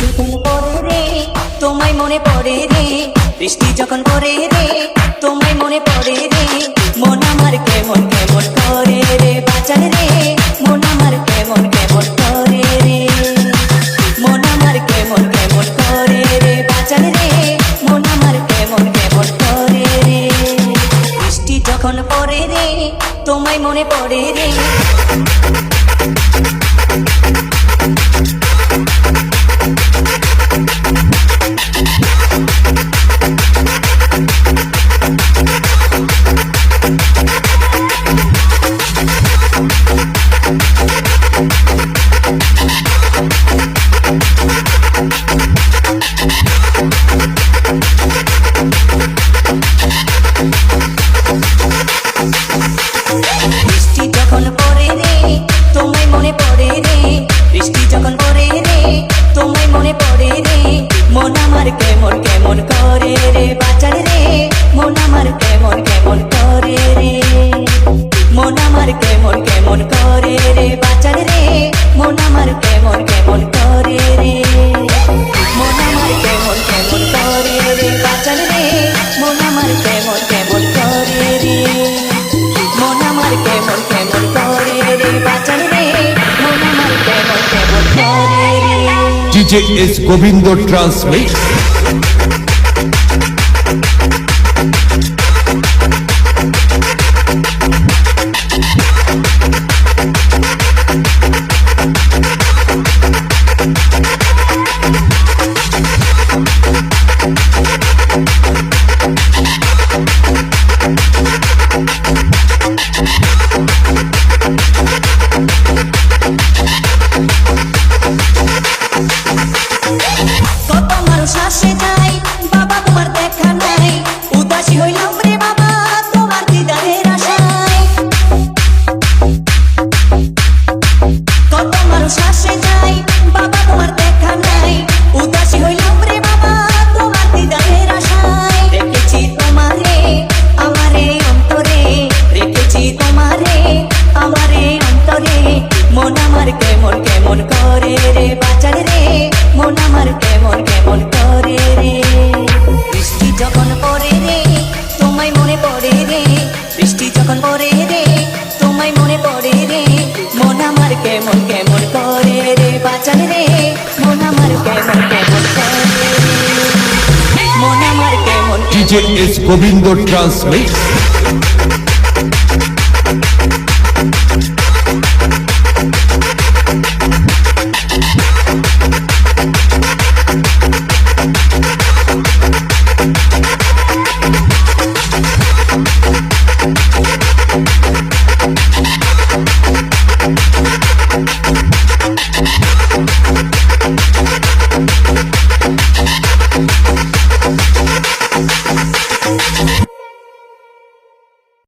যখন পড়ে রে তোমায় মনে পড়ে রে, বৃষ্টি যখন পড়ে রে তোমায় মনে পড়ে রে, মন আমার কেমন কেমন করে রে বাঁচান রে, মন আমার কেমন কেমন করে রে, মন আমার কেমন কেমন করে রে বাঁচান রে, মন আমার কেমন কেমন করে রে। বৃষ্টি যখন পড়ে রে তোমায় মনে পড়ে রে। বৃষ্টি যখন পড়ে রে তোমায় মনে পড়ে রে, বৃষ্টি যখন পড়ে রে তোমায় মনে পড়ে রে, মন আমার কেমন কেমন করে রে বাঁচান রে, মন আমার কেমন কেমন করে রে, মন আমার কেমন কেমন করে রে বাঁচান রে, মন আমার কেমন কেমন করে রে, মন আমার কেমন কেমন করে রে বাঁচান রে, মন আমার কেমন কেমন করে রে, মন আমার কেমন কেমন করে রে বাঁচান রে, মন আমার কেমন কেমন করে রে। DJ S Govindo Transmix. কত মানুষ আসে যায় বাবা তোমার দেখা নাই, উদাসী হইলাম রে বাবা তোমার দিদারের আশায়। কত মানুষ আসে যায় বাবা তোমার দেখা নাই, উদাসী হইলাম রে বাবা তোমার দিদারের আশায়। রেখেছি তোমারে আমারে অন্তরে, রেখেছি তোমারে আমারে অন্তরে, মন আমার কেমন কেমন করে রে বাঁচান রে, মন আমার কেমন কেমন করে রে। বৃষ্টি যখন পড়ে রে তোমায় মনে পড়ে রে, বৃষ্টি যখন পড়ে রে তোমায় মনে পড়ে রে, মন আমার কেমন কেমন করে রে বাঁচান রে, মন আমার কেমন কেমন করে রে, মন আমার কেমন DJ S Govindo Transmix.